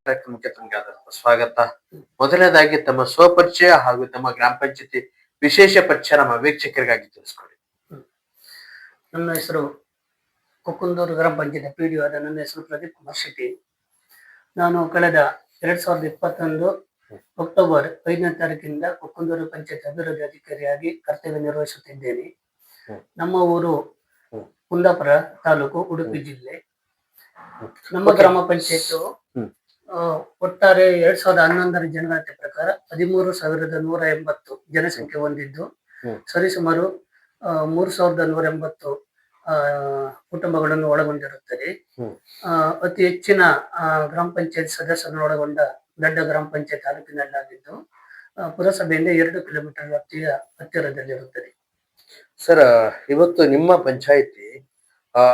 ಕಾರ್ಯಕ್ರಮಕ್ಕೆ ತಮಗೆ ಆದಂತ ಸ್ವಾಗತ. ಮೊದಲನೇದಾಗಿ ತಮ್ಮ ಸ್ವಪರಿಚಯ ಹಾಗೂ ತಮ್ಮ ಗ್ರಾಮ ಪಂಚಾಯತಿ ವಿಶೇಷ ಪರಿಚಯ ನಮ್ಮ ವೀಕ್ಷಕರಿಗಾಗಿ ತಿಳಿಸ್ಕೊಡಿ. ನನ್ನ ಹೆಸರು ಕೊಕ್ಕುಂದೂರು ಗ್ರಾಮ ಪಂಚಾಯತ್ ಪಿಡಿಒ ಆದ ನನ್ನ ಹೆಸರು ಪ್ರದೀಪ್ ಕುಮಾರ್ ಶೆಟ್ಟಿ. ನಾನು ಕಳೆದ 2021 ಅಕ್ಟೋಬರ್ 5ನೇ ತಾರೀಕಿನಿಂದ ಕೊಕ್ಕುಂದೂರು ಪಂಚಾಯತ್ ಅಭಿವೃದ್ಧಿ ಅಧಿಕಾರಿಯಾಗಿ ಕರ್ತವ್ಯ ನಿರ್ವಹಿಸುತ್ತಿದ್ದೇನೆ. ನಮ್ಮ ಊರು ಕುಂದಾಪುರ ತಾಲೂಕು, ಉಡುಪಿ ಜಿಲ್ಲೆ. ನಮ್ಮ ಗ್ರಾಮ ಪಂಚಾಯತ್ ಒಟ್ಟಾರೆ 2011ರ ಜನಗಣತಿ ಪ್ರಕಾರ 13,180 ಜನಸಂಖ್ಯೆ ಹೊಂದಿದ್ದು, ಸರಿಸುಮಾರು 3,180 ಕುಟುಂಬಗಳನ್ನು ಒಳಗೊಂಡಿರುತ್ತದೆ. ಅತಿ ಹೆಚ್ಚಿನ ಗ್ರಾಮ ಪಂಚಾಯತ್ ಸದಸ್ಯರನ್ನು ಒಳಗೊಂಡ ದೊಡ್ಡ ಗ್ರಾಮ ಪಂಚಾಯತ್ ತಾಲೂಕಿನಲ್ಲಾಗಿದ್ದು, ಪುರಸಭೆಯಿಂದ 2 ಕಿಲೋಮೀಟರ್ ವ್ಯಾಪ್ತಿಯ ಹತ್ತಿರದಲ್ಲಿರುತ್ತದೆ. ಸರ್, ಇವತ್ತು ನಿಮ್ಮ ಪಂಚಾಯಿತಿ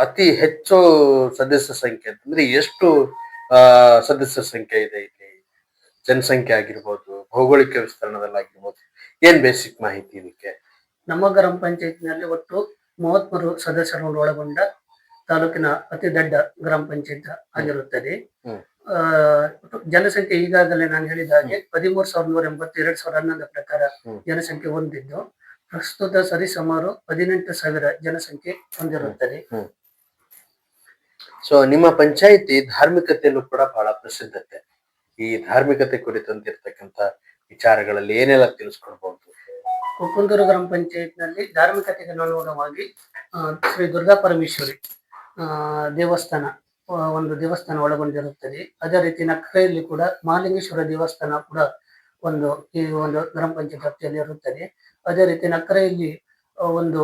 ಅತಿ ಹೆಚ್ಚು ಸದಸ್ಯ ಸಂಖ್ಯೆ ಅಂತಂದ್ರೆ ಎಷ್ಟು ಸದಸ್ಯ ಸಂಖ್ಯೆ ಇದೆ ಇಲ್ಲಿ? ಜನಸಂಖ್ಯೆ ಆಗಿರ್ಬೋದು, ಭೌಗೋಳಿಕ ವಿಸ್ತರಣದಲ್ಲಾಗಿರ್ಬೋದು, ಏನ್ ಬೇಸಿಕ್ ಮಾಹಿತಿ ಇದಕ್ಕೆ? ನಮ್ಮ ಗ್ರಾಮ ಪಂಚಾಯತ್ನಲ್ಲಿ ಒಟ್ಟು 33 ಸದಸ್ಯರನ್ನು ಒಳಗೊಂಡ ತಾಲೂಕಿನ ಅತಿ ದೊಡ್ಡ ಗ್ರಾಮ ಪಂಚಾಯತ್ ಆಗಿರುತ್ತದೆ. ಜನಸಂಖ್ಯೆ ಈಗಾಗಲೇ ನಾನು ಹೇಳಿದ ಹಾಗೆ 13,180 2011 ಪ್ರಕಾರ ಜನಸಂಖ್ಯೆ ಹೊಂದಿದ್ದು, ಪ್ರಸ್ತುತ ಸರಿಸುಮಾರು 18,000 ಜನಸಂಖ್ಯೆ ಹೊಂದಿರುತ್ತದೆ. ಸೊ ನಿಮ್ಮ ಪಂಚಾಯಿತಿ ಧಾರ್ಮಿಕತೆಯಲ್ಲೂ ಕೂಡ ಬಹಳ ಪ್ರಸಿದ್ಧತೆ. ಈ ಧಾರ್ಮಿಕತೆ ಕುರಿತಂತಿರ್ತಕ್ಕಂಥ ವಿಚಾರಗಳಲ್ಲಿ ಏನೆಲ್ಲ ತಿಳಿಸ್ಕೊಡ್ಬಹುದು? ಕೊಕ್ಕುಂದೂರು ಗ್ರಾಮ ಪಂಚಾಯತ್ ನಲ್ಲಿ ಧಾರ್ಮಿಕತೆಗೆ ಅನುಗುಣವಾಗಿ ಶ್ರೀ ದುರ್ಗಾ ಪರಮೇಶ್ವರಿ ದೇವಸ್ಥಾನ ಒಂದು ದೇವಸ್ಥಾನ ಒಳಗೊಂಡಿರುತ್ತದೆ. ಅದೇ ರೀತಿ ನಕ್ರೆಯಲ್ಲಿ ಕೂಡ ಮಹಾಲಿಂಗೇಶ್ವರ ದೇವಸ್ಥಾನ ಕೂಡ ಈ ಒಂದು ಗ್ರಾಮ ಪಂಚಾಯತ್ ವ್ಯಾಪ್ತಿಯಲ್ಲಿ ಇರುತ್ತದೆ. ಅದೇ ರೀತಿ ನಕ್ರೆಯಲ್ಲಿ ಒಂದು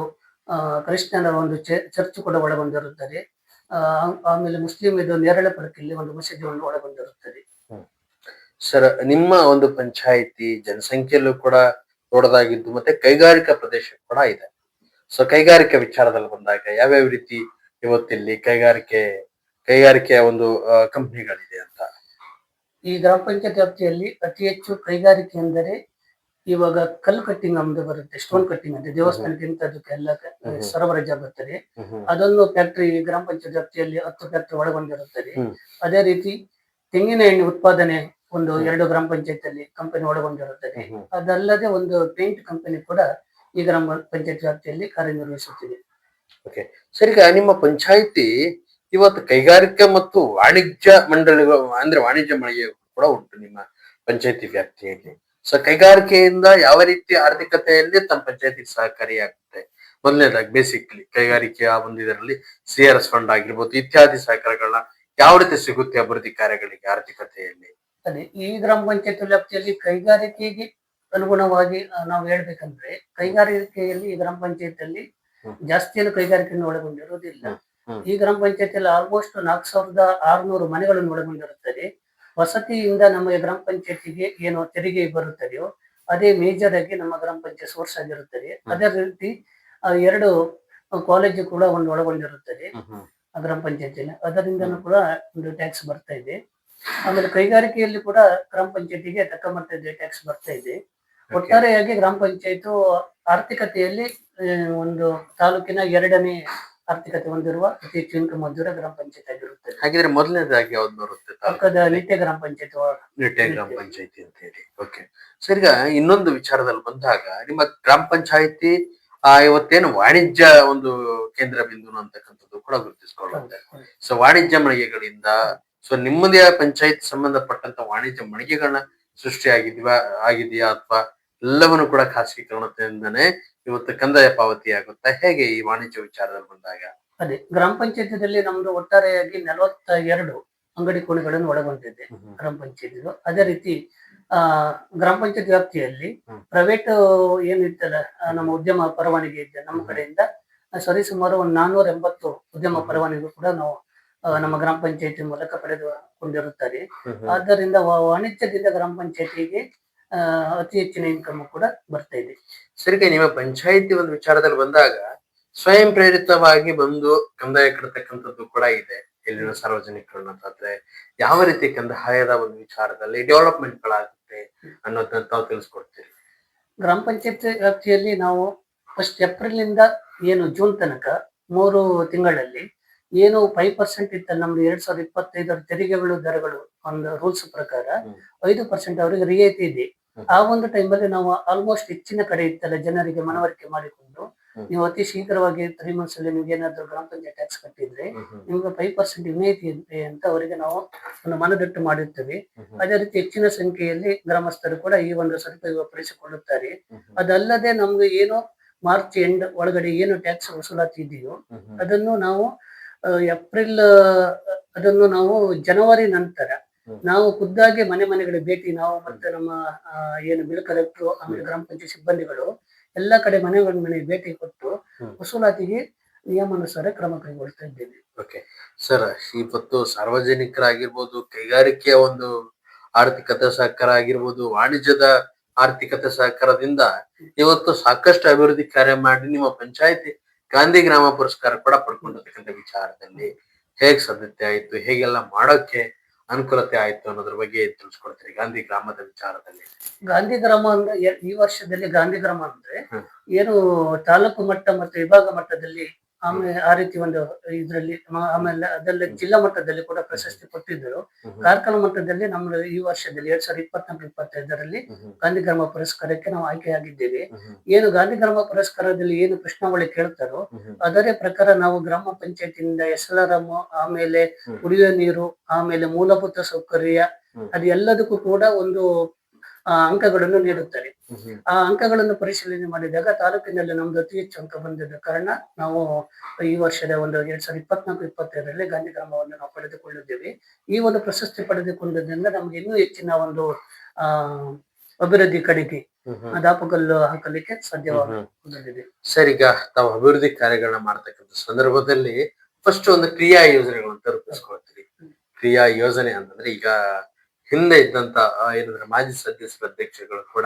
ಕ್ರಿಶ್ಚಿಯನ್ ಒಂದು ಚರ್ಚ್ ಕೂಡ ಒಳಗೊಂಡಿರುತ್ತದೆ. ಆಮೇಲೆ ಮುಸ್ಲಿಂ ಇದು ನೇರಳೆಪರಕೆಯಲ್ಲಿ ಒಂದು ಮಸೀದಿಯನ್ನು ಒಳಗೊಂಡಿರುತ್ತದೆ. ಸರ್, ನಿಮ್ಮ ಒಂದು ಪಂಚಾಯಿತಿ ಜನಸಂಖ್ಯೆಯಲ್ಲೂ ಕೂಡ ದೊಡ್ಡದಾಗಿದ್ದು ಮತ್ತೆ ಕೈಗಾರಿಕಾ ಪ್ರದೇಶ ಕೂಡ ಇದೆ. ಸೊ ಕೈಗಾರಿಕಾ ವಿಚಾರದಲ್ಲಿ ಬಂದಾಗ ಯಾವ್ಯಾವ ರೀತಿ ಇವತ್ತಿಲ್ಲಿ ಕೈಗಾರಿಕೆಯ ಒಂದು ಕಂಪನಿಗಳಿದೆ ಅಂತ? ಈ ಗ್ರಾಮ ಪಂಚಾಯತ್ ವ್ಯಾಪ್ತಿಯಲ್ಲಿ ಅತಿ ಹೆಚ್ಚು ಕೈಗಾರಿಕೆ ಎಂದರೆ ಇವಾಗ ಕಲ್ಲು ಕಟ್ಟಿಂಗ್ ನಮ್ದು ಬರುತ್ತೆ, ಸ್ಟೋನ್ ಕಟ್ಟಿಂಗ್ ಅಂತ ದೇವಸ್ಥಾನಕ್ಕೆ ಇಂಥದಕ್ಕೆಲ್ಲ ಸರಬರಾಜು ಆಗುತ್ತದೆ. ಅದೊಂದು ಫ್ಯಾಕ್ಟರಿ ಗ್ರಾಮ ಪಂಚಾಯತ್ ವ್ಯಾಪ್ತಿಯಲ್ಲಿ 10 ಫ್ಯಾಕ್ಟರಿ ಒಳಗೊಂಡಿರುತ್ತದೆ. ಅದೇ ರೀತಿ ತೆಂಗಿನ ಎಣ್ಣೆ ಉತ್ಪಾದನೆ 2 ಗ್ರಾಮ ಪಂಚಾಯತ್ ಅಲ್ಲಿ ಕಂಪನಿ ಒಳಗೊಂಡಿರುತ್ತದೆ. ಅದಲ್ಲದೆ ಒಂದು ಪೇಂಟ್ ಕಂಪನಿ ಕೂಡ ಈ ಗ್ರಾಮ ಪಂಚಾಯತ್ ವ್ಯಾಪ್ತಿಯಲ್ಲಿ ಕಾರ್ಯನಿರ್ವಹಿಸುತ್ತಿದೆ. ಓಕೆ ಸರ್, ಈಗ ನಿಮ್ಮ ಪಂಚಾಯಿತಿ ಇವತ್ತು ಕೈಗಾರಿಕಾ ಮತ್ತು ವಾಣಿಜ್ಯ ಮಂಡಳಿಗಳು ಅಂದ್ರೆ ವಾಣಿಜ್ಯ ಮಳಿಗೆ ಕೂಡ ಉಂಟು ನಿಮ್ಮ ಪಂಚಾಯತಿ ವ್ಯಾಪ್ತಿಯಲ್ಲಿ. ಸೊ ಕೈಗಾರಿಕೆಯಿಂದ ಯಾವ ರೀತಿ ಆರ್ಥಿಕತೆಯಲ್ಲಿ ತಮ್ಮ ಪಂಚಾಯತಿಗೆ ಸಹಕಾರಿಯಾಗುತ್ತೆ? ಮೊದಲನೇದಾಗಿ ಬೇಸಿಕ್ಲಿ ಕೈಗಾರಿಕೆಯ ಒಂದು ಇದರಲ್ಲಿ CRS ಫಂಡ್ ಆಗಿರ್ಬೋದು ಇತ್ಯಾದಿ ಸಹಕಾರಗಳನ್ನ ಯಾವ ರೀತಿ ಸಿಗುತ್ತೆ ಅಭಿವೃದ್ಧಿ ಕಾರ್ಯಗಳಿಗೆ ಆರ್ಥಿಕತೆಯಲ್ಲಿ? ಅದೇ ಈ ಗ್ರಾಮ ಪಂಚಾಯತ್ ವ್ಯಾಪ್ತಿಯಲ್ಲಿ ಕೈಗಾರಿಕೆಗೆ ಅನುಗುಣವಾಗಿ ನಾವು ಹೇಳ್ಬೇಕಂದ್ರೆ, ಕೈಗಾರಿಕೆಯಲ್ಲಿ ಈ ಗ್ರಾಮ ಪಂಚಾಯತ್ ಅಲ್ಲಿ ಜಾಸ್ತಿಯನ್ನು ಕೈಗಾರಿಕೆಯನ್ನು ಒಳಗೊಂಡಿರುವುದಿಲ್ಲ. ಈ ಗ್ರಾಮ ಪಂಚಾಯತಿಯಲ್ಲಿ ಆಲ್ಮೋಸ್ಟ್ 4,600 ಮನೆಗಳನ್ನು ಒಳಗೊಂಡಿರುತ್ತದೆ. ವಸತಿಯಿಂದ ನಮ್ಮ ಗ್ರಾಮ ಪಂಚಾಯತಿಗೆ ಏನು ತೆರಿಗೆ ಬರುತ್ತದೆಯೋ ಅದೇ ಮೇಜರ್ ಆಗಿ ನಮ್ಮ ಗ್ರಾಮ ಪಂಚಾಯತ್ ಸೋರ್ಸ್ ಆಗಿರುತ್ತದೆ. ಅದೇ ರೀತಿ 2 ಕಾಲೇಜು ಕೂಡ ಒಳಗೊಂಡಿರುತ್ತದೆ ಆ ಗ್ರಾಮ ಪಂಚಾಯತಿಯಲ್ಲಿ. ಅದರಿಂದನೂ ಕೂಡ ಒಂದು ಟ್ಯಾಕ್ಸ್ ಬರ್ತಾ ಇದೆ. ಆಮೇಲೆ ಕೈಗಾರಿಕೆಯಲ್ಲಿ ಕೂಡ ಗ್ರಾಮ ಪಂಚಾಯತಿಗೆ ತಕ್ಕ ಮಟ್ಟದ ಟ್ಯಾಕ್ಸ್ ಬರ್ತಾ ಇದೆ. ಒಟ್ಟಾರೆಯಾಗಿ ಗ್ರಾಮ ಪಂಚಾಯತ್ ಆರ್ಥಿಕತೆಯಲ್ಲಿ ಒಂದು ತಾಲೂಕಿನ 2ನೇ ಆರ್ಥಿಕತೆ ಹೊಂದಿರುವ ಅತಿ ಹೆಚ್ಚು ಇನ್ಕಮ್ ಹೊಂದಿರುವ ಗ್ರಾಮ ಪಂಚಾಯತ್ ಆಗಿರುತ್ತದೆ. ಹಾಗಿದ್ರೆ ಮೊದಲನೇದಾಗಿ ಯಾವ್ದು ಬರುತ್ತೆ? ಪಕ್ಕದ ನಿತ್ಯ ಗ್ರಾಮ ಪಂಚಾಯತ್ ಗ್ರಾಮ ಪಂಚಾಯತಿ ಅಂತ ಹೇಳಿ. ಓಕೆ ಸರ್, ಈಗ ಇನ್ನೊಂದು ವಿಚಾರದಲ್ಲಿ ಬಂದಾಗ ನಿಮ್ಮ ಗ್ರಾಮ ಪಂಚಾಯತಿ ಇವತ್ತೇನು ವಾಣಿಜ್ಯ ಒಂದು ಕೇಂದ್ರ ಬಿಂದು ಅಂತಕ್ಕಂಥದ್ದು ಕೂಡ ಗುರುತಿಸ್ಕೊಳ್ಳುತ್ತೆ. ಸೊ ವಾಣಿಜ್ಯ ಮಳಿಗೆಗಳಿಂದ ನಿಮ್ಮದೇ ಪಂಚಾಯತ್ ಸಂಬಂಧಪಟ್ಟಂತ ವಾಣಿಜ್ಯ ಮಳಿಗೆಗಳನ್ನ ಆಗಿದೆಯಾ ಅಥವಾ ಎಲ್ಲವನ್ನು ಕೂಡ ಖಾಸಗೀಕರಣದಿಂದನೇ ಇವತ್ತು ಕಂದಾಯ ಪಾವತಿ ಆಗುತ್ತಾ? ಹೇಗೆ ಈ ವಾಣಿಜ್ಯ ವಿಚಾರದಲ್ಲಿ ಬಂದಾಗ? ಅದೇ ಗ್ರಾಮ ಪಂಚಾಯತಿನಲ್ಲಿ ನಮ್ದು ಒಟ್ಟಾರೆಯಾಗಿ 42 ಅಂಗಡಿ ಕೋಣೆಗಳನ್ನು ಒಳಗೊಂಡಿದೆ ಗ್ರಾಮ ಪಂಚಾಯತ್. ಅದೇ ರೀತಿ ಗ್ರಾಮ ಪಂಚಾಯತ್ ವ್ಯಾಪ್ತಿಯಲ್ಲಿ ಪ್ರೈವೇಟ್ ಏನಿತ್ತಲ್ಲ ನಮ್ಮ ಉದ್ಯಮ ಪರವಾನಗಿ ಇದೆ ನಮ್ಮ ಕಡೆಯಿಂದ ಸರಿಸುಮಾರು 480 ಉದ್ಯಮ ಪರವಾನಗಿ ಕೂಡ ನಾವು ನಮ್ಮ ಗ್ರಾಮ ಪಂಚಾಯತಿ ಮೂಲಕ ಪಡೆದುಕೊಂಡಿರುತ್ತಾರೆ. ಆದ್ದರಿಂದ ವಾಣಿಜ್ಯದಿಂದ ಗ್ರಾಮ ಪಂಚಾಯತಿಗೆ ಅತಿ ಹೆಚ್ಚಿನ ಇನ್ಕಮ್ ಕೂಡ ಬರ್ತಾ ಇದೆ. ಸರಿಗೆ ನಿಮ್ಮ ಪಂಚಾಯತಿ ಒಂದು ವಿಚಾರದಲ್ಲಿ ಬಂದಾಗ ಸ್ವಯಂ ಪ್ರೇರಿತವಾಗಿ ಬಂದು ಕಂದಾಯ ಕಟ್ಟತಕ್ಕಂಥದ್ದು ಕೂಡ ಇದೆ. ಇಲ್ಲಿನ ಸಾರ್ವಜನಿಕರನ್ನ ಯಾವ ರೀತಿ ಕಂದಾಯದ ಒಂದು ವಿಚಾರದಲ್ಲಿ ಡೆವಲಪ್ಮೆಂಟ್ ಗಳಾಗುತ್ತೆ ಅನ್ನೋದನ್ನ ತಾವು ತಿಳಿಸ್ಕೊಡ್ತೀರಿ? ಗ್ರಾಮ ಪಂಚಾಯತ್ ವ್ಯಾಪ್ತಿಯಲ್ಲಿ ನಾವು 1 ಏಪ್ರಿಲ್ ಇಂದ ಏನು ಜೂನ್ ತನಕ 3 ತಿಂಗಳಲ್ಲಿ ಏನು 5% ಇತ್ತಲ್ಲ ನಮ್ದು 2025 ತೆರಿಗೆಗಳು ದರಗಳು ಒಂದು ರೂಲ್ಸ್ ಪ್ರಕಾರ 5% ಅವರಿಗೆ ರಿಯಾಯಿತಿ ಇದೆ. ಆ ಒಂದು ಟೈಮಲ್ಲಿ ನಾವು ಆಲ್ಮೋಸ್ಟ್ ಹೆಚ್ಚಿನ ಕಡೆ ಇತ್ತಲ್ಲ ಜನರಿಗೆ ಮನವರಿಕೆ ಮಾಡಿಕೊಂಡು ನೀವು ಅತಿ ಶೀಘ್ರವಾಗಿ 3 months ಅಲ್ಲಿ ನೀವು ಏನಾದ್ರು ಗ್ರಾಮ ಪಂಚಾಯತ್ ಟ್ಯಾಕ್ಸ್ ಕಟ್ಟಿದ್ರೆ ನಿಮ್ಗೆ 5% ವಿನಾಯಿತಿ ಇದೆ ಅಂತ ಅವರಿಗೆ ನಾವು ಒಂದು ಮನದಟ್ಟು ಮಾಡಿರ್ತೇವೆ. ಅದೇ ರೀತಿ ಹೆಚ್ಚಿನ ಸಂಖ್ಯೆಯಲ್ಲಿ ಗ್ರಾಮಸ್ಥರು ಕೂಡ ಈ ಒಂದು ಸದುಪಯೋಗ ಪಡಿಸಿಕೊಳ್ಳುತ್ತಾರೆ. ಅದಲ್ಲದೆ ನಮ್ಗೆ ಏನು ಮಾರ್ಚ್ ಎಂಡ್ ಒಳಗಡೆ ಏನು ಟ್ಯಾಕ್ಸ್ ವಸೂಲಾತಿ ಇದೆಯೋ ಅದನ್ನು ನಾವು ಏಪ್ರಿಲ್ ಅದನ್ನು ನಾವು ಜನವರಿ ನಂತರ ನಾವು ಖುದ್ದಾಗಿ ಮನೆ ಮನೆಗಳಿಗೆ ಭೇಟಿ ನಾವು ಮತ್ತೆ ನಮ್ಮ ಏನು ಬಿಲ್ ಕಲೆಕ್ಟರ್ ಆಮೇಲೆ ಗ್ರಾಮ ಪಂಚಾಯತ್ ಸಿಬ್ಬಂದಿಗಳು ಎಲ್ಲಾ ಕಡೆ ಮನೆಗಳಿಗೆ ಭೇಟಿ ಕೊಟ್ಟು ವಸೂಲಾತಿಗೆ ನಿಯಮಾನುಸಾರ ಕ್ರಮ ಕೈಗೊಳ್ತಾ ಇದ್ದೇವೆ. ಓಕೆ ಸರ್, ಇವತ್ತು ಸಾರ್ವಜನಿಕರಾಗಿರ್ಬೋದು, ಕೈಗಾರಿಕೆಯ ಒಂದು ಆರ್ಥಿಕತೆ ಸಹಕಾರ ಆಗಿರ್ಬೋದು, ವಾಣಿಜ್ಯದ ಆರ್ಥಿಕತೆ ಸಹಕಾರದಿಂದ ಇವತ್ತು ಸಾಕಷ್ಟು ಅಭಿವೃದ್ಧಿ ಕಾರ್ಯ ಮಾಡಿ ನಿಮ್ಮ ಪಂಚಾಯತಿ ಗಾಂಧಿ ಗ್ರಾಮ ಪುರಸ್ಕಾರ ಕೂಡ ಪಡ್ಕೊಂಡಿರ್ತಕ್ಕಂಥ ವಿಚಾರದಲ್ಲಿ ಹೇಗ್ ಸಾಧ್ಯತೆ ಆಯ್ತು, ಹೇಗೆಲ್ಲ ಮಾಡೋಕೆ ಅನುಕೂಲತೆ ಆಯ್ತು ಅನ್ನೋದ್ರ ಬಗ್ಗೆ ತಿಳಿಸ್ಕೊಡ್ತೀರಿ ಗಾಂಧಿ ಗ್ರಾಮದ ವಿಚಾರದಲ್ಲಿ. ಗಾಂಧಿ ಗ್ರಾಮ ಅಂದ್ರೆ ಈ ವರ್ಷದಲ್ಲಿ ಗಾಂಧಿ ಗ್ರಾಮ ಅಂದ್ರೆ ಏನು ತಾಲೂಕು ಮಟ್ಟ ಮತ್ತು ವಿಭಾಗ ಮಟ್ಟದಲ್ಲಿ ಆಮೇಲೆ ಆ ರೀತಿ ಒಂದು ಇದ್ರಲ್ಲಿ ಆಮೇಲೆ ಅದೆಲ್ಲ ಜಿಲ್ಲಾ ಮಟ್ಟದಲ್ಲಿ ಕೂಡ ಪ್ರಶಸ್ತಿ ಕೊಟ್ಟಿದ್ದರು. ಕಾರ್ಕಳ ಮಟ್ಟದಲ್ಲಿ ನಮ್ಮ ಈ ವರ್ಷದಲ್ಲಿ 2024-25ರಲ್ಲಿ ಗಾಂಧಿ ಗ್ರಾಮ ಪುರಸ್ಕಾರಕ್ಕೆ ನಾವು ಆಯ್ಕೆಯಾಗಿದ್ದೇವೆ. ಏನು ಗಾಂಧಿ ಗ್ರಾಮ ಪುರಸ್ಕಾರದಲ್ಲಿ ಏನು ಪ್ರಶ್ನಾವಳಿ ಕೇಳ್ತಾರೋ ಅದರ ಪ್ರಕಾರ ನಾವು ಗ್ರಾಮ ಪಂಚಾಯತಿಯಿಂದ SLRM ಆಮೇಲೆ ಕುಡಿಯುವ ನೀರು ಆಮೇಲೆ ಮೂಲಭೂತ ಸೌಕರ್ಯ ಅದು ಎಲ್ಲದಕ್ಕೂ ಕೂಡ ಒಂದು ಅಂಕಗಳನ್ನು ನೀಡುತ್ತಾರೆ. ಆ ಅಂಕಗಳನ್ನು ಪರಿಶೀಲನೆ ಮಾಡಿದಾಗ ತಾಲೂಕಿನಲ್ಲಿ ನಮ್ದು ಅತಿ ಹೆಚ್ಚು ಅಂಕ ಬಂದಿದ್ದ ಕಾರಣ ನಾವು ಈ ವರ್ಷದ ಒಂದು 2024-25ರಲ್ಲಿ ಗಾಂಧಿ ಗ್ರಾಮವನ್ನು ನಾವು ಪಡೆದುಕೊಂಡಿದ್ದೇವೆ. ಈ ಒಂದು ಪ್ರಶಸ್ತಿ ಪಡೆದುಕೊಂಡದ್ರಿಂದ ನಮ್ಗೆ ಇನ್ನೂ ಹೆಚ್ಚಿನ ಒಂದು ಅಭಿವೃದ್ಧಿ ಕಡೆಗೆ ದಾಪುಗಲ್ಲು ಹಾಕಲಿಕ್ಕೆ ಸಾಧ್ಯವಾಗಿದೆ. ಸರ್, ಈಗ ತಾವು ಅಭಿವೃದ್ಧಿ ಕಾರ್ಯಗಳನ್ನ ಮಾಡ್ತಕ್ಕಂಥ ಸಂದರ್ಭದಲ್ಲಿ ಫಸ್ಟ್ ಒಂದು ಕ್ರಿಯಾ ಯೋಜನೆಗಳನ್ನ ರೂಪಿಸ್ಕೊಳ್ತೀರಿ. ಕ್ರಿಯಾ ಯೋಜನೆ ಅಂತಂದ್ರೆ ಈಗ ಹಿಂದೆ ಇದ್ದಂತ ಏನಂದ್ರೆ ಮಾಜಿ ಸದಸ್ಯರ ಅಧ್ಯಕ್ಷಗಳು ಕೂಡ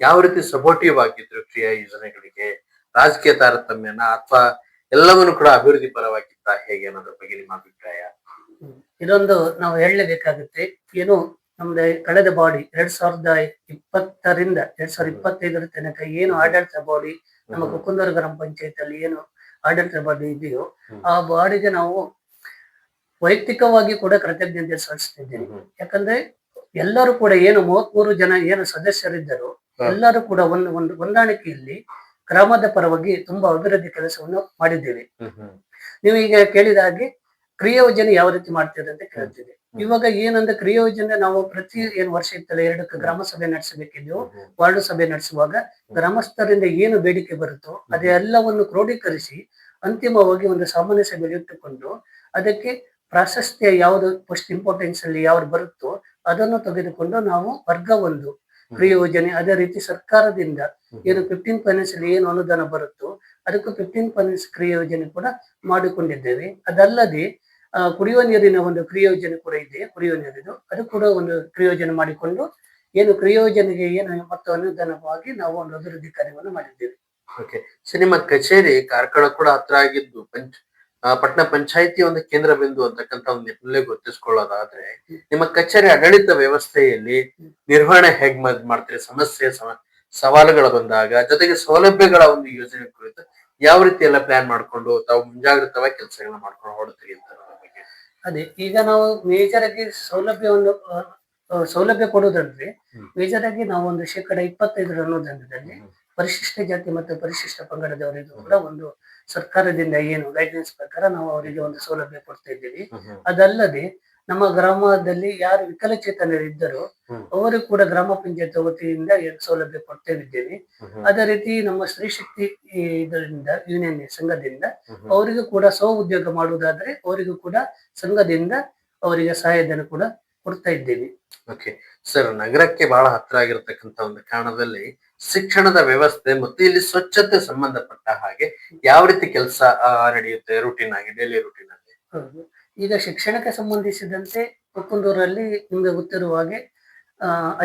ಯಾವ ರೀತಿ ಸಪೋರ್ಟಿವ್ ಆಗಿದ್ರು ಕ್ರಿಯಾ ಯೋಜನೆಗಳಿಗೆ, ರಾಜಕೀಯ ತಾರತಮ್ಯನ ಅಥವಾ ಎಲ್ಲವನ್ನು ಕೂಡ ಅಭಿವೃದ್ಧಿ ಪರವಾಗಿತ್ತ, ಹೇಗೆ ಅನ್ನೋದ್ರ ಬಗ್ಗೆ ನಿಮ್ಮ ಅಭಿಪ್ರಾಯ? ಇದೊಂದು ನಾವು ಹೇಳಲೇಬೇಕಾಗುತ್ತೆ. ಏನು ನಮ್ದು ಕಳೆದ ಬಾಡಿ 2020ರಿಂದ 2025 ತನಕ ಏನು ಆಡಳಿತ ಬಾಡಿ ನಮ್ಮ ಕುಕ್ಕುಂದೂರು ಗ್ರಾಮ ಪಂಚಾಯತ್ ಅಲ್ಲಿ ಏನು ಆಡಳಿತ ಬಾಡಿ ಇದೆಯೋ ಆ ಬಾಡಿಗೆ ನಾವು ವೈಯಕ್ತಿಕವಾಗಿ ಕೂಡ ಕೃತಜ್ಞತೆ ಸಲ್ಲಿಸ್ತಿದ್ದೇನೆ. ಯಾಕಂದ್ರೆ ಎಲ್ಲರೂ ಕೂಡ ಏನು 33 ಜನ ಏನು ಸದಸ್ಯರಿದ್ದರು ಎಲ್ಲರೂ ಕೂಡ ಒಂದು ಹೊಂದಾಣಿಕೆಯಲ್ಲಿ ಗ್ರಾಮದ ಪರವಾಗಿ ತುಂಬಾ ಅಭಿವೃದ್ಧಿ ಕೆಲಸವನ್ನು ಮಾಡಿದ್ದೇವೆ. ನೀವು ಈಗ ಕೇಳಿದ ಹಾಗೆ ಕ್ರಿಯಾ ಯೋಜನೆ ಯಾವ ರೀತಿ ಮಾಡ್ತೀರಿ ಅಂತ ಕೇಳ್ತಿದೆ. ಇವಾಗ ಏನಂದ್ರೆ ಕ್ರಿಯಾ ಯೋಜನೆ ನಾವು ಪ್ರತಿ ಏನು ವರ್ಷ ಇತ್ತಲ್ಲ 2 ಗ್ರಾಮ ಸಭೆ ನಡೆಸಬೇಕಿದೆಯೋ ವಾರ್ಡು ಸಭೆ ನಡೆಸುವಾಗ ಗ್ರಾಮಸ್ಥರಿಂದ ಏನು ಬೇಡಿಕೆ ಬರುತ್ತೋ ಅದೆಲ್ಲವನ್ನು ಕ್ರೋಢೀಕರಿಸಿ ಅಂತಿಮವಾಗಿ ಒಂದು ಸಾಮಾನ್ಯ ಸಭೆಯಲ್ಲಿ ಇಟ್ಟುಕೊಂಡು ಅದಕ್ಕೆ ಪ್ರಾಶಸ್ತ್ಯ ಯಾವುದು ಫಸ್ಟ್ ಇಂಪಾರ್ಟೆನ್ಸ್ ಅಲ್ಲಿ ಯಾವ್ದು ಬರುತ್ತೋ ಅದನ್ನು ತೆಗೆದುಕೊಂಡು ನಾವು ವರ್ಗ 1 ಕ್ರಿಯಾ ಯೋಜನೆ, ಅದೇ ರೀತಿ ಸರ್ಕಾರದಿಂದ ಏನು 15 ಫೈನಾನ್ಸ್ ಅಲ್ಲಿ ಏನು ಅನುದಾನ ಬರುತ್ತೋ ಅದಕ್ಕೂ 15 ಫೈನಾನ್ಸ್ ಕ್ರಿಯಾ ಯೋಜನೆ ಕೂಡ ಮಾಡಿಕೊಂಡಿದ್ದೇವೆ. ಅದಲ್ಲದೆ ಕುಡಿಯುವ ನೀರಿನ ಒಂದು ಕ್ರಿಯಾ ಯೋಜನೆ ಕೂಡ ಇದೆ. ಕುಡಿಯುವ ನೀರಿನ ಅದು ಕೂಡ ಒಂದು ಕ್ರಿಯಾ ಯೋಜನೆ ಮಾಡಿಕೊಂಡು ಏನು ಕ್ರಿಯಾ ಯೋಜನೆಗೆ ಏನು ಮತ್ತು ಅನುದಾನವಾಗಿ ನಾವು ಒಂದು ಅಭಿವೃದ್ಧಿ ಕಾರ್ಯವನ್ನು ಮಾಡಿದ್ದೇವೆ. ಓಕೆ ಸರ್, ನಿಮ್ಮ ಕಚೇರಿ ಕಾರ್ಕಳ ಕೂಡ ಹತ್ರ ಆಗಿದ್ದು ಪಟ್ಟಣ ಪಂಚಾಯಿತಿ ಒಂದು ಕೇಂದ್ರ ಬಿಂದು ಅಂತಕ್ಕಂಥ ಒಂದು ನಿಟ್ಟಿನಲ್ಲಿ ಗುರುತಿಸ್ಕೊಳ್ಳೋದಾದ್ರೆ ನಿಮ್ಮ ಕಚೇರಿ ಆಡಳಿತ ವ್ಯವಸ್ಥೆಯಲ್ಲಿ ನಿರ್ವಹಣೆ ಹೇಗ್ ಮಾಡ್ತೀರಿ? ಸಮಸ್ಯೆ ಸವಾಲುಗಳು ಬಂದಾಗ ಜೊತೆಗೆ ಸೌಲಭ್ಯಗಳ ಒಂದು ಯೋಜನೆ ಕುರಿತು ಯಾವ ರೀತಿ ಎಲ್ಲ ಪ್ಲಾನ್ ಮಾಡ್ಕೊಂಡು ತಾವು ಮುಂಜಾಗ್ರತವಾಗಿ ಕೆಲಸಗಳನ್ನ ಮಾಡ್ಕೊಂಡು ಹೊರಡ್ತೀರಿ ಅಂತ? ಅದೇ ಈಗ ನಾವು ಮೇಜರ್ ಆಗಿ ಸೌಲಭ್ಯ ಕೊಡುವುದಂದ್ರೆ ಮೇಜರ್ ಆಗಿ ನಾವು ಒಂದು 25% ಅನುದಾನದಲ್ಲಿ ಪರಿಶಿಷ್ಟ ಜಾತಿ ಮತ್ತು ಪರಿಶಿಷ್ಟ ಪಂಗಡದವರಿಗೂ ಕೂಡ ಒಂದು ಸರ್ಕಾರದಿಂದ ಏನು ಗೈಡ್ಲೈನ್ಸ್ ಪ್ರಕಾರ ನಾವು ಅವರಿಗೆ ಒಂದು ಸೌಲಭ್ಯ ಕೊಡ್ತಾ ಇದ್ದೀವಿ. ಅದಲ್ಲದೆ ನಮ್ಮ ಗ್ರಾಮದಲ್ಲಿ ಯಾರು ವಿಕಲಚೇತನರಿದ್ದರೋ ಅವರು ಕೂಡ ಗ್ರಾಮ ಪಂಚಾಯತ್ ವತಿಯಿಂದ ಸೌಲಭ್ಯ ಕೊಡ್ತಾ ಇದ್ದೇವೆ. ಅದೇ ರೀತಿ ನಮ್ಮ ಸ್ತ್ರೀ ಶಕ್ತಿ ಇದರಿಂದ ಯೂನಿಯನ್ ಸಂಘದಿಂದ ಅವರಿಗೂ ಕೂಡ ಸ್ವ ಉದ್ಯೋಗ ಮಾಡುವುದಾದ್ರೆ ಅವರಿಗೂ ಕೂಡ ಸಂಘದಿಂದ ಅವರಿಗೆ ಸಹಾಯಧನ ಕೂಡ ಕೊಡ್ತಾ ಇದ್ದೇವೆ. ಓಕೆ ಸರ್, ನಗರಕ್ಕೆ ಬಹಳ ಹತ್ರ ಆಗಿರತಕ್ಕಂತ ಒಂದು ಕಾರಣದಲ್ಲಿ ಶಿಕ್ಷಣದ ವ್ಯವಸ್ಥೆ ಮತ್ತು ಇಲ್ಲಿ ಸ್ವಚ್ಛತೆ ಸಂಬಂಧಪಟ್ಟ ಹಾಗೆ ಯಾವ ರೀತಿ ಕೆಲಸ ನಡೆಯುತ್ತೆ ರೂಟೀನ್ ಆಗಿ, ಡೈಲಿ ರೂಟೀನ್ ಅಲ್ಲಿ? ಈಗ ಶಿಕ್ಷಣಕ್ಕೆ ಸಂಬಂಧಿಸಿದಂತೆ ಕುಕ್ಕುಂದೂರಲ್ಲಿ ನಿಮ್ಗೆ ಗೊತ್ತಿರುವ ಹಾಗೆ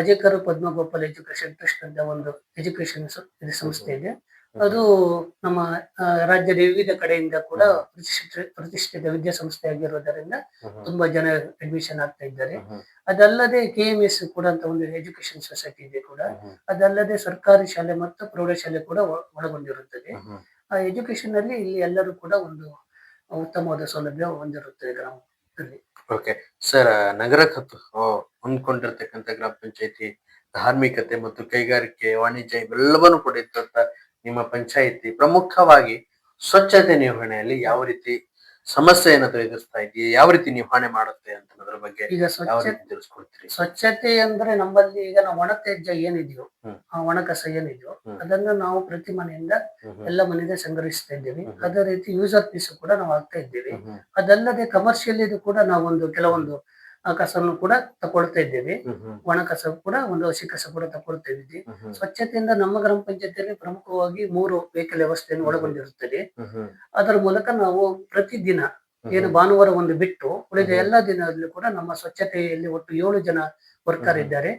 ಅಜೇಕರು ಪದ್ಮಗೋಪಾಲ್ ಎಜುಕೇಶನ್ ಟ್ರಸ್ಟ್ ಅಂತ ಒಂದು ಎಜುಕೇಶನ್ ಸಂಸ್ಥೆ ಇದೆ. ಅದು ನಮ್ಮ ರಾಜ್ಯದ ವಿವಿಧ ಕಡೆಯಿಂದ ಕೂಡ ಪ್ರತಿಷ್ಠಿತ ವಿದ್ಯಾಸಂಸ್ಥೆ ಆಗಿರೋದರಿಂದ ತುಂಬಾ ಜನ ಅಡ್ಮಿಷನ್ ಆಗ್ತಾ ಇದ್ದಾರೆ. ಅದಲ್ಲದೆ KMS ಕೂಡ ಅಂತ ಒಂದು ಎಜುಕೇಶನ್ ಸೊಸೈಟಿ ಇದೆ ಕೂಡ. ಅದಲ್ಲದೆ ಸರ್ಕಾರಿ ಶಾಲೆ ಮತ್ತು ಪ್ರೌಢಶಾಲೆ ಕೂಡ ಒಳಗೊಂಡಿರುತ್ತದೆ. ಆ ಎಜುಕೇಶನ್ ಅಲ್ಲಿ ಇಲ್ಲಿ ಎಲ್ಲರೂ ಕೂಡ ಒಂದು ಉತ್ತಮವಾದ ಸೌಲಭ್ಯ ಹೊಂದಿರುತ್ತೆ ಗ್ರಾಮದಲ್ಲಿ. ಓಕೆ ಸರ್, ನಗರಕ್ಕೆ ಹೊಂದ್ಕೊಂಡಿರ್ತಕ್ಕಂಥ ಗ್ರಾಮ ಪಂಚಾಯತಿ ಧಾರ್ಮಿಕತೆ ಮತ್ತು ಕೈಗಾರಿಕೆ ವಾಣಿಜ್ಯ ಇವೆಲ್ಲವನ್ನು ಕೂಡ ಇದ್ದಂತ ನಿಮ್ಮ ಪಂಚಾಯಿತಿ ಪ್ರಮುಖವಾಗಿ ಸ್ವಚ್ಛತೆ ನಿರ್ವಹಣೆಯಲ್ಲಿ ಯಾವ ರೀತಿ ಸಮಸ್ಯೆಯನ್ನು ಎದುರಿಸ್ತಾ ಇದೆಯಾ, ಯಾವ ರೀತಿ ನಿರ್ವಹಣೆ ಮಾಡುತ್ತೆ ಅಂತ ಅದ್ರ ಬಗ್ಗೆ ಈಗ ಯಾವ ರೀತಿ ತಿಳಿಸ್ಕೊಡ್ತೀರಿ? ಸ್ವಚ್ಛತೆ ಅಂದ್ರೆ ನಮ್ಮಲ್ಲಿ ಈಗ ನಾವು ಒಣ ತ್ಯಾಜ್ಯ ಏನಿದೆಯೋ, ಆ ಒಣ ಕಸ ಏನಿದೆಯೋ ಅದನ್ನ ನಾವು ಪ್ರತಿ ಮನೆಯಿಂದ ಎಲ್ಲ ಮನೆಯಿಂದ ಸಂಗ್ರಹಿಸ್ತಾ ಇದ್ದೇವೆ. ಅದೇ ರೀತಿ ಯೂಸರ್ ಪೀಸ್ ಕೂಡ ನಾವು ಆಗ್ತಾ ಇದ್ದೇವೆ. ಅದಲ್ಲದೆ ಕಮರ್ಷಿಯಲ್ ಇದು ಕೂಡ ನಾವು ಕೆಲವೊಂದು ಕಸವನ್ನು ಕೂಡ ತಕೊಳ್ತಾ ಇದ್ದೇವೆ. ಒಣ ಕಸ ಕೂಡ ಒಂದು ಹಸಿ ಕಸ ಕೂಡ ತಕೊಳ್ತಾ ಇದ್ದೀವಿ. ಸ್ವಚ್ಛತೆಯಿಂದ ನಮ್ಮ ಗ್ರಾಮ ಪಂಚಾಯತಿಯಲ್ಲಿ ಪ್ರಮುಖವಾಗಿ 3 ವೆಹಿಕಲ್ ವ್ಯವಸ್ಥೆಯನ್ನು ಒಳಗೊಂಡಿರುತ್ತದೆ. ಅದರ ಮೂಲಕ ನಾವು ಪ್ರತಿದಿನ ಏನು ಭಾನುವಾರ ಒಂದು ಬಿಟ್ಟು ಉಳಿದ ಎಲ್ಲಾ ದಿನದಲ್ಲೂ ಕೂಡ ನಮ್ಮ ಸ್ವಚ್ಛತೆಯಲ್ಲಿ ಒಟ್ಟು 7 ಜನ ವರ್ಕರ್ ಇದ್ದಾರೆ.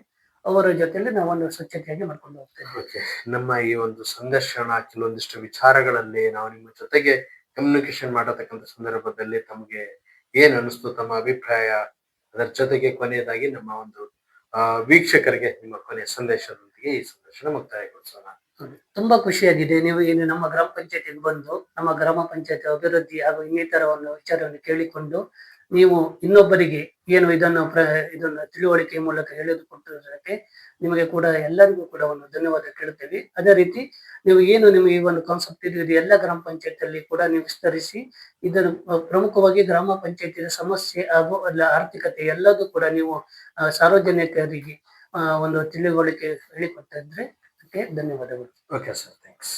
ಅವರ ಜೊತೆಲಿ ನಾವೊಂದು ಸ್ವಚ್ಛತೆಯಾಗಿ ಮಾಡ್ಕೊಂಡು ಹೋಗ್ತೇವೆ. ಓಕೆ, ನಮ್ಮ ಈ ಒಂದು ಸಂದರ್ಶನ ಕೆಲವೊಂದಿಷ್ಟು ವಿಚಾರಗಳಲ್ಲಿ ನಾವು ನಿಮ್ಮ ಜೊತೆಗೆ ಕಮ್ಯುನಿಕೇಶನ್ ಮಾಡತಕ್ಕಂಥ ಸಂದರ್ಭದಲ್ಲಿ ತಮಗೆ ಏನ್ ಅನಿಸ್ತು, ತಮ್ಮ ಅಭಿಪ್ರಾಯ, ಅದರ ಜೊತೆಗೆ ಕೊನೆಯದಾಗಿ ನಮ್ಮ ಒಂದು ವೀಕ್ಷಕರಿಗೆ ನಿಮ್ಮ ಕೊನೆಯ ಸಂದೇಶದೊಂದಿಗೆ ಈ ಸಂದರ್ಶನ ಮುಕ್ತಾಯಗೊಳಿಸೋಣ. ತುಂಬಾ ಖುಷಿಯಾಗಿದೆ ನೀವು ಏನು ನಮ್ಮ ಗ್ರಾಮ ಪಂಚಾಯತಿಗೆ ಬಂದು ನಮ್ಮ ಗ್ರಾಮ ಪಂಚಾಯತಿ ಅಭಿವೃದ್ಧಿ ಹಾಗೂ ಇನ್ನಿತರ ಒಂದು ವಿಚಾರವನ್ನು ಕೇಳಿಕೊಂಡು ನೀವು ಇನ್ನೊಬ್ಬರಿಗೆ ಏನು ಇದನ್ನು ತಿಳುವಳಿಕೆ ಮೂಲಕ ಹೇಳಿಕೊಟ್ಟಿದ್ದಕ್ಕೆ ನಿಮಗೆ ಕೂಡ ಎಲ್ಲರಿಗೂ ಕೂಡ ಒಂದು ಧನ್ಯವಾದ ಕೇಳುತ್ತೇವೆ. ಅದೇ ರೀತಿ ನೀವು ಏನು ನಿಮಗೆ ಈ ಒಂದು ಕಾನ್ಸೆಪ್ಟ್ ಇದು ಎಲ್ಲ ಗ್ರಾಮ ಪಂಚಾಯತಿಯಲ್ಲಿ ಕೂಡ ನೀವು ವಿಸ್ತರಿಸಿ ಇದನ್ನು ಪ್ರಮುಖವಾಗಿ ಗ್ರಾಮ ಪಂಚಾಯತಿಯ ಸಮಸ್ಯೆ ಹಾಗೂ ಅಲ್ಲ ಆರ್ಥಿಕತೆ ಎಲ್ಲದೂ ಕೂಡ ನೀವು ಸಾರ್ವಜನಿಕರಿಗೆ ಒಂದು ತಿಳುವಳಿಕೆ ಹೇಳಿಕೊಡ್ತಾ ಇದ್ರೆ ಅದಕ್ಕೆ ಧನ್ಯವಾದಗಳು. Okay sir, thanks.